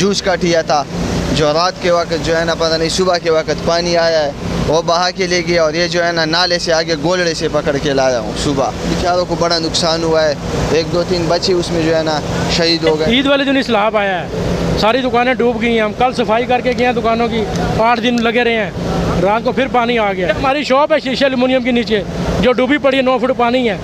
Juice का ठिया था जो रात के वक्त जो है ना पता नहीं सुबह के वक्त पानी आया है वो बहा के ले गया और ये जो है ना नाले से आगे गोलड़े से पकड़ के लाया हूँ सुबह। बेचारों को बड़ा नुकसान हुआ है, 1-2-3 बच्चे उसमें जो है ना शहीद हो गए। ईद वाले दिन सैलाब आया है, सारी दुकानें डूब गई हैं। हम कल सफाई करके गए हैं दुकानों की, 8 दिन लगे रहे हैं, रात को फिर पानी आ गया। हमारी शॉप है शीशे एल्युमिनियम के नीचे जो डूबी पड़ी है, 9 फुट पानी है।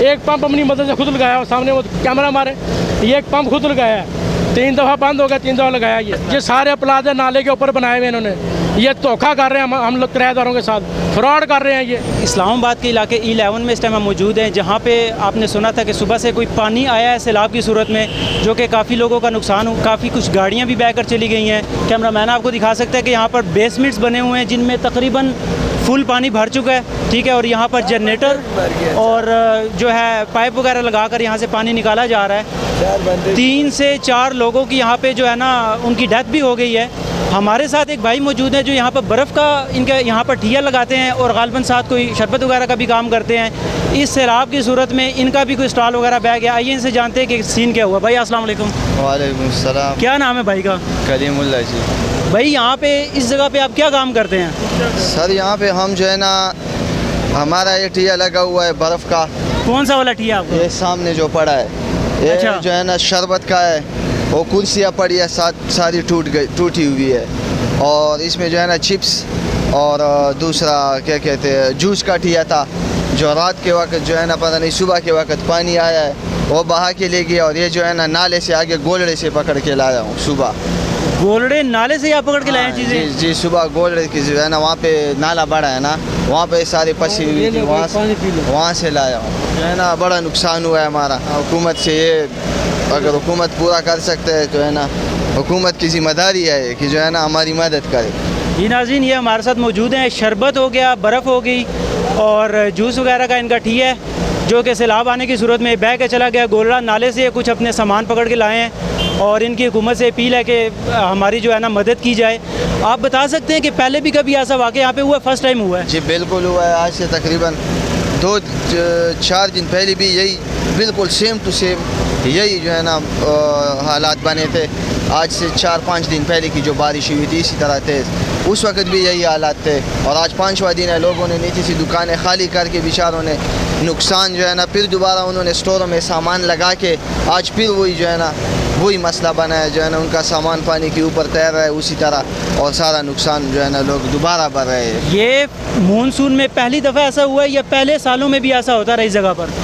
एक पंप अपनी मदद से खुद लगाया, सामने वो कैमरा मारे, ये एक पंप खुद लगाया है, 3 दफ़ा बंद हो गया, 3 दफ़ा लगाया। ये सारे प्लाजे नाले के ऊपर बनाए हुए इन्होंने, ये धोखा कर रहे हैं हम लोग किराएदारों के साथ, फ्रॉड कर रहे हैं। ये इस्लामाबाद के इलाके E11 में इस टाइम हम मौजूद हैं, जहाँ पे आपने सुना था कि सुबह से कोई पानी आया है सैलाब की सूरत में, जो कि काफ़ी लोगों का नुकसान हो, काफ़ी कुछ गाड़ियाँ भी बह कर चली गई हैं। कैमरामैन आपको दिखा सकता है कि यहाँ पर बेसमेंट्स बने हुए हैं जिनमें तकरीबन फुल पानी भर चुका है, ठीक है। और यहाँ पर जनरेटर और जो है पाइप वगैरह लगा कर यहाँ से पानी निकाला जा रहा है। 3 से 4 लोगों की यहाँ पे जो है ना उनकी डेथ भी हो गई है। हमारे साथ एक भाई मौजूद है जो यहाँ पर बर्फ़ का इनके यहाँ पर ठिया लगाते हैं और गालबन साथ कोई शरबत वगैरह का भी काम करते हैं। इस सैलाब की सूरत में इनका भी कोई स्टॉल वगैरह बह गया। आइए इनसे जानते हैं कि सीन क्या हुआ। भाई अस्सलाम वालेकुम। वालेकुम सलाम। क्या नाम है भाई का? कलीमुल्लाह जी। भाई यहाँ पे इस जगह पे आप क्या काम करते हैं? सर यहाँ पे हम जो है ना हमारा ये ठिया लगा हुआ है बर्फ़ का। कौन सा वाला ठिया आपको? ये सामने जो पड़ा है ये अच्छा। जो है ना शरबत का है, वो कुर्सियाँ पड़ी है सारी टूटी हुई है। और इसमें जो है ना चिप्स और दूसरा क्या कहते हैं जूस का ठिया था जो रात के वक्त जो है ना पता नहीं सुबह के वक्त पानी आया है वो बहा के ले गया और ये जो है ना नाले से आगे गोलड़े से पकड़ के लाया हूँ सुबह। गोलड़े नाले से आप पकड़ के लाए हैं चीज़ें? जी सुबह गोलड़े की जो है ना वहाँ पे नाला बड़ा है ना, वहाँ पे सारी पसी हुई थी, वहाँ से लाया हूँ। जो है ना बड़ा नुकसान हुआ है हमारा। हुकूमत से ये अगर हुकूमत पूरा कर सकते हैं तो है ना हुकूमत की ज़िम्मेदारी है कि जो है ना हमारी मदद करे। जी नाज़रीन, ये हमारे साथ मौजूद हैं। शरबत हो गया, बर्फ़ हो गई और जूस वगैरह का इनका ठिया है जो कि सैलाब आने की सूरत में बह के चला गया। गोलड़ा नाले से कुछ अपने सामान पकड़ के लाए हैं और इनकी हुकूमत से अपील है कि हमारी जो है ना मदद की जाए। आप बता सकते हैं कि पहले भी कभी ऐसा वाक़या यहाँ पे हुआ, फर्स्ट टाइम हुआ है? जी बिल्कुल हुआ है। आज से तकरीबन 2-4 दिन पहले भी यही बिल्कुल सेम टू सेम यही जो है ना हालात बने थे। आज से 4-5 दिन पहले की जो बारिश हुई थी इसी तरह तेज़, उस वक्त भी यही हालात थे। और आज 5वां दिन है, लोगों ने नीचे से दुकानें खाली करके बेचारों ने नुकसान जो है ना फिर दोबारा उन्होंने स्टोरों में सामान लगा के आज फिर वही जो है ना वही मसला बना है, जो है ना उनका सामान पानी के ऊपर तैर रहा है उसी तरह और सारा नुकसान जो है ना लोग दोबारा भर रहे हैं। ये मानसून में पहली दफ़ा ऐसा हुआ है या पहले सालों में भी ऐसा होता रहा इस जगह पर?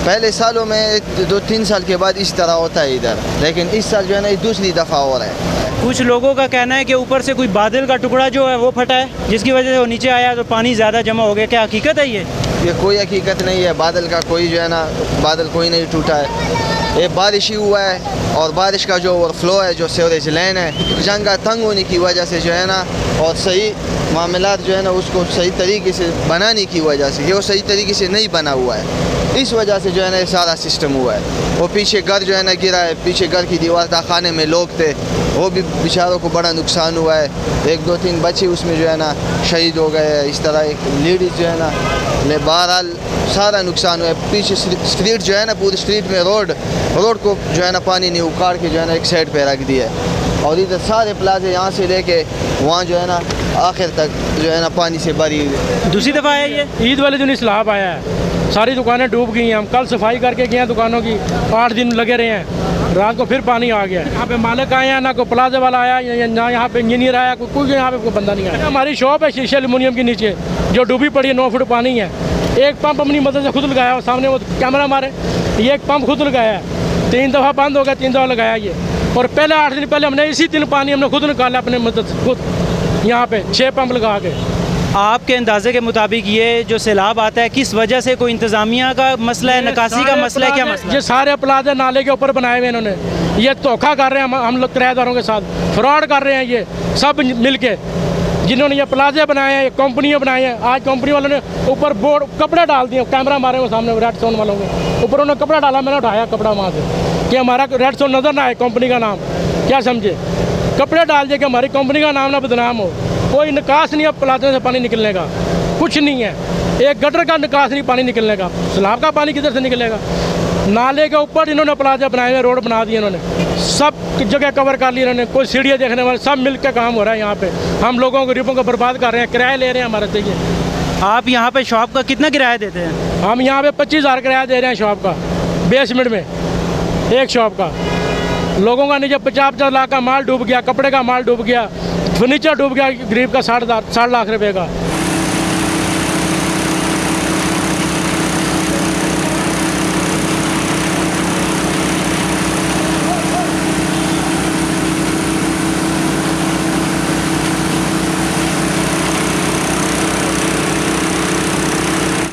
पहले सालों में 2-3 साल के बाद इस तरह होता है इधर, लेकिन इस साल जो है ना ये दूसरी दफ़ा हो रहा है। कुछ लोगों का कहना है कि ऊपर से कोई बादल का टुकड़ा जो है वो फटा है जिसकी वजह से वो नीचे आया तो पानी ज़्यादा जमा हो गया। क्या हकीकत है ये कोई हकीकत नहीं है। बादल का कोई जो है ना बादल कोई नहीं टूटा है, ये बारिश ही हुआ है। और बारिश का जो ओवरफ्लो है, जो सीवरेज लाइन है, जंगा तंग होने की वजह से जो है ना और सही मामलात जो है ना उसको सही तरीके से बनाने की वजह से ये सही तरीके से नहीं बना हुआ है, इस वजह से जो है ना ये सारा सिस्टम हुआ है। वो पीछे घर जो है ना गिरा है, पीछे घर की दीवार था, खाने में लोग थे, वो भी बेचारों को बड़ा नुकसान हुआ है। 1-2-3 बच्चे उसमें जो है ना शहीद हो गए। इस तरह एक लेडीज़ जो है ना बहरहाल सारा नुकसान हुआ है। पीछे स्ट्रीट जो है ना पूरी स्ट्रीट में रोड को जो है ना पानी ने उखाड़ के जो है ना एक साइड पे रख दिया है और इधर सारे प्लाजे यहाँ से लेके वहाँ जो है ना आखिर तक जो है ना पानी से भरी हुई। दूसरी दफ़ा है ये ईद वाले दिन सैलाब आया है, सारी दुकानें डूब गई हैं। हम कल सफाई करके गए हैं दुकानों की, 8 दिन लगे रहे हैं, रात को फिर पानी आ गया। यहाँ पे मालिक आए हैं, ना कोई प्लाजे वाला आया, ना यहाँ पे इंजीनियर आया, कोई यहाँ पे कोई बंदा नहीं आया। हमारी शॉप है शीशे एल्युमिनियम के नीचे जो डूबी पड़ी है, 9 फुट पानी है। एक पंप अपनी मदद से खुद लगाया, सामने वो कैमरा मारे, ये एक पंप खुद लगाया है, 3 दफ़ा बंद हो गया, 3 दफ़ा लगाया ये। और पहले 8 दिन पहले हमने इसी दिन पानी हमने खुद निकाला अपने मदद से, खुद यहाँ पे 6 पंप लगा के। आपके अंदाजे के मुताबिक ये जो सैलाब आता है किस वजह से, कोई इंतज़ामिया का मसला है, निकासी का मसला है, क्या मसला? ये सारे प्लाजे नाले के ऊपर बनाए हुए इन्होंने, ये धोखा कर रहे हैं हम लोग किराएदारों के साथ, फ्रॉड कर रहे हैं ये सब मिल के। जिन्होंने ये प्लाजे बनाए हैं, ये कंपनियाँ बनाई हैं, आज कंपनी वालों ने ऊपर बोर्ड कपड़े डाल दिए, कैमरा मारे वो सामने रेड जोन वालों के ऊपर उन्होंने कपड़ा डाला। मैंने उठाया कपड़ा वहाँ से कि हमारा रेड जोन नज़र ना आए, कंपनी का नाम क्या समझे, कपड़े डाल दिए कि हमारी कंपनी का नाम ना बदनाम हो। कोई निकास नहीं है प्लाजे से पानी निकलने का, कुछ नहीं है। एक गटर का निकास नहीं पानी निकलने का, सैलाब का पानी किधर से निकलेगा? नाले के ऊपर इन्होंने प्लाजा बनाए हुए, रोड बना दिए इन्होंने, सब जगह कवर कर ली इन्होंने, कोई सीढ़ियाँ देखने वाले, सब मिल के काम हो रहा है यहाँ पे। हम लोगों गरीबों को बर्बाद कर रहे हैं, किराया ले रहे हैं हमारे से ये। आप यहाँ पे शॉप का कितना किराया देते हैं? हम यहाँ पे 25,000 किराया दे रहे हैं शॉप का, बेसमेंट में एक शॉप का। लोगों का नीचे 50-50 लाख का माल डूब गया, कपड़े का माल डूब गया, फर्नीचर डूब गया, गरीब का 60 लाख रुपए का।